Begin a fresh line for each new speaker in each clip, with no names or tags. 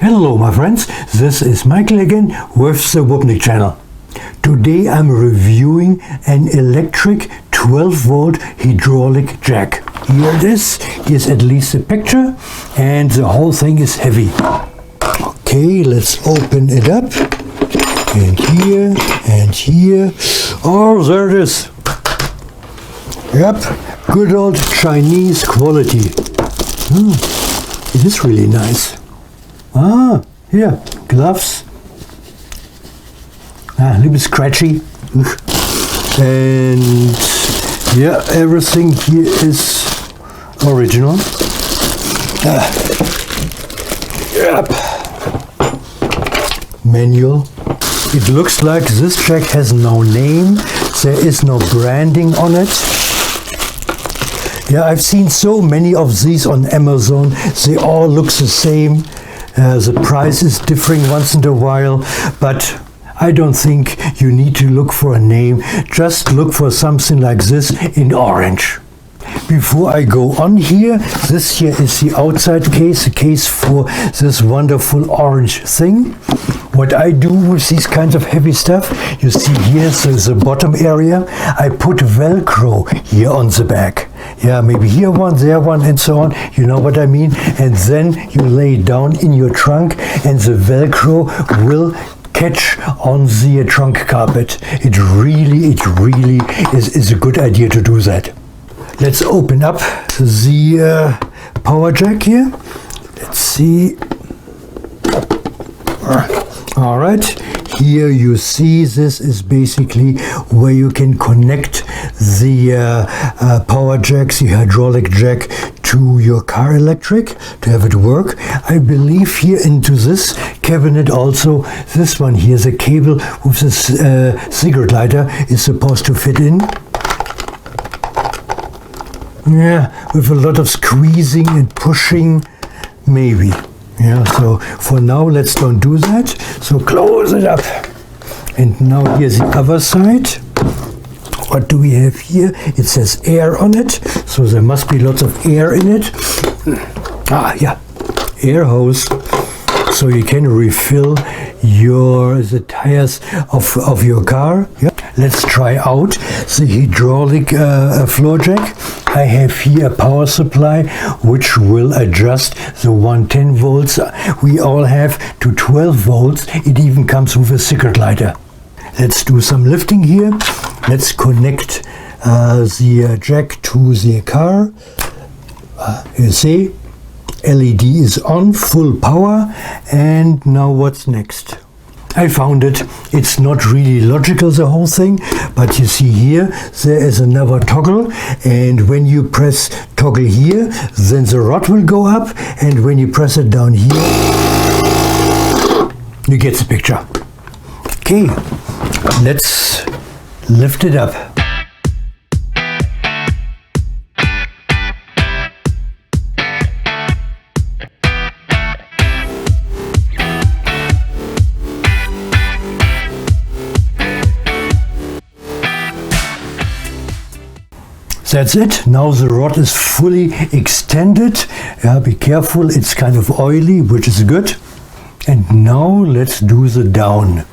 Hello my friends, this is Michael again with the Woopnik channel. Today I'm reviewing an electric 12-volt hydraulic jack. Here it is, here's at least a picture, and the whole thing is heavy. Okay, let's open it up. And here, and here. Oh, there it is. Yep, good old Chinese quality. It is really nice. Ah, here, gloves. A little bit scratchy. And yeah, everything here is original. Yep. Manual. It looks like this jack has no name. There is no branding on it. Yeah, I've seen so many of these on Amazon. They all look the same. The price is differing once in a while, but I don't think you need to look for a name. Just look for something like this in orange. Before I go on here, this here is the outside case, the case for this wonderful orange thing. What I do with these kinds of heavy stuff, you see here's the bottom area. I put Velcro here on the back. Yeah, maybe here one, there one, and so on. You know what I mean? And then you lay it down in your trunk, and the Velcro will catch on the trunk carpet. It really is a good idea to do that. Let's open up the power jack here. Let's see. All right, here you see this is basically where you can connect the power jack, the hydraulic jack, to your car electric to have it work. I believe here into this cabinet also, this one here, the cable with this cigarette lighter is supposed to fit in. Yeah, with a lot of squeezing and pushing, maybe. Yeah, so for now let's don't do that. So close it up. And now here's the other side. What do we have here? It says air on it, so there must be lots of air in it. Ah, yeah, air hose. So you can refill the tires of your car. Yeah. Let's try out the hydraulic floor jack. I have here a power supply which will adjust the 110 volts we all have to 12 volts. It even comes with a cigarette lighter. Let's do some lifting here. Let's connect the jack to the car. You see, LED is on, full power. And now what's next? I found it. It's not really logical, the whole thing, but you see here there is another toggle, and when you press toggle here, then the rod will go up, and when you press it down here, you get the picture. Okay, let's lift it up. That's it. Now the rod is fully extended. Yeah, be careful, it's kind of oily, which is good. And now let's do the down.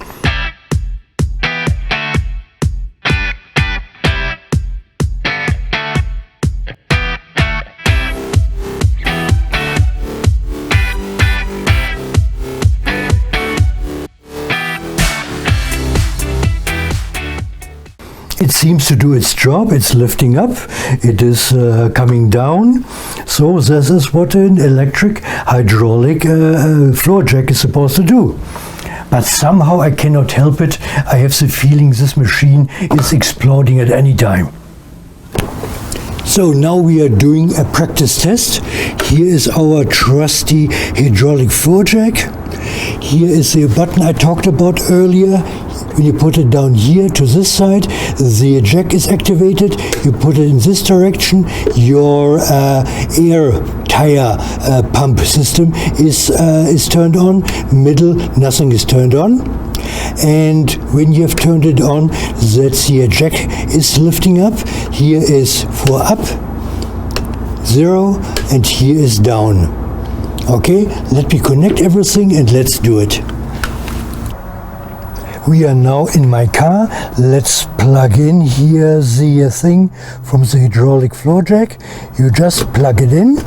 It seems to do its job. It's lifting up, it is coming down. So this is what an electric hydraulic floor jack is supposed to do. But somehow I cannot help it. I have the feeling this machine is exploding at any time. So now we are doing a practice test. Here is our trusty hydraulic floor jack. Here is the button I talked about earlier. When you put it down here to this side, the jack is activated. You put it in this direction, your air tire pump system is turned on. Middle, nothing is turned on. And when you have turned it on, that's the jack is lifting up. Here is for up, 0, and here is down. Okay, let me connect everything and let's do it. We are now in my car. Let's plug in here the thing from the hydraulic floor jack. You just plug it in,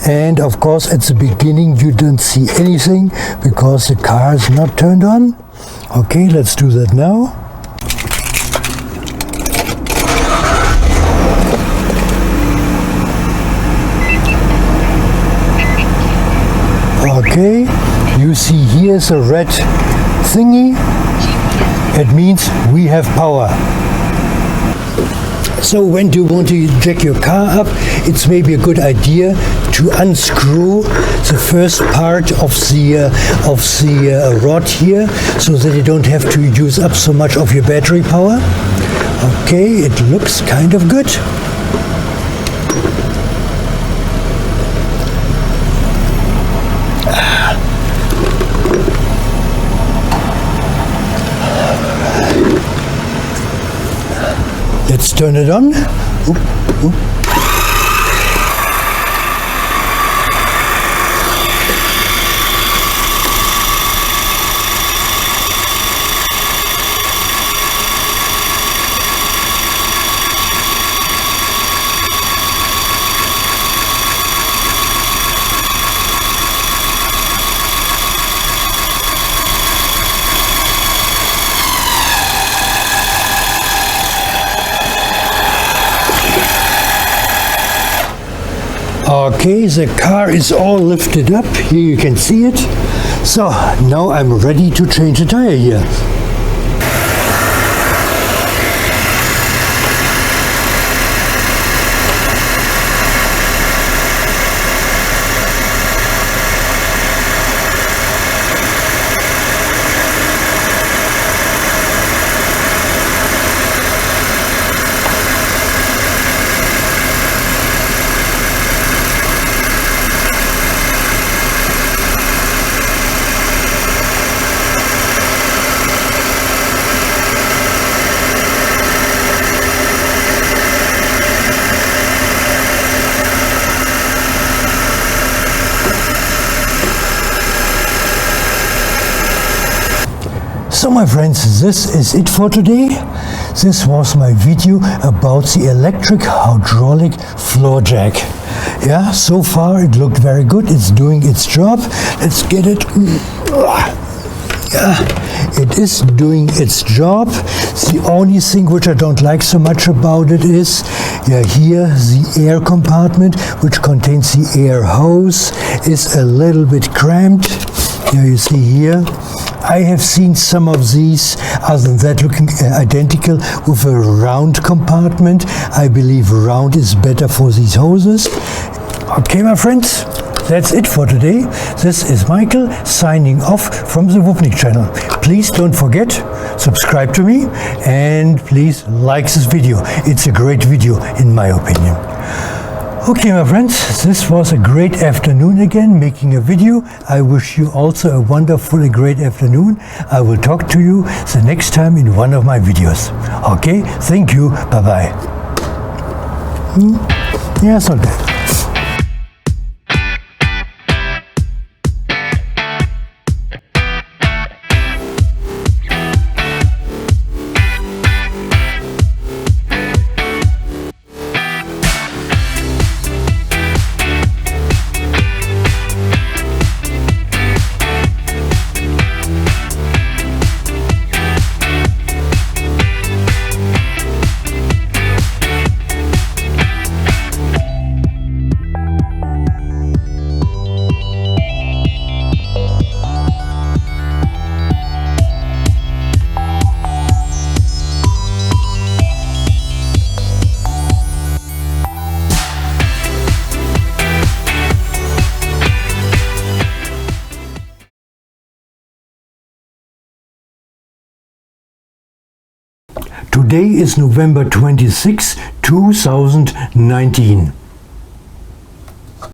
and of course at the beginning you don't see anything because the car is not turned on. Okay, let's do that now. Okay, you see here's a red thingy. It means we have power. So when you want to jack your car up, it's maybe a good idea to unscrew the first part of the rod here, so that you don't have to use up so much of your battery power. Okay, it looks kind of good. Let's turn it on. Oop, oop. Okay, the car is all lifted up. Here you can see it. So now I'm ready to change the tire here. So my friends, this is it for today. This was my video about the electric hydraulic floor jack. Yeah, so far it looked very good. It's doing its job. Let's get it. Yeah, it is doing its job. The only thing which I don't like so much about it is, here the air compartment, which contains the air hose, is a little bit cramped. Here you see here. I have seen some of these, other than that, looking identical with a round compartment. I believe round is better for these hoses. Okay, my friends, that's it for today. This is Michael signing off from the Woopnik channel. Please don't forget, subscribe to me, and please like this video. It's a great video in my opinion. Okay, my friends, this was a great afternoon again, making a video. I wish you also a wonderful and great afternoon. I will talk to you the next time in one of my videos. Okay, thank you, bye-bye. Yeah, it's not bad. Today is November 26, 2019.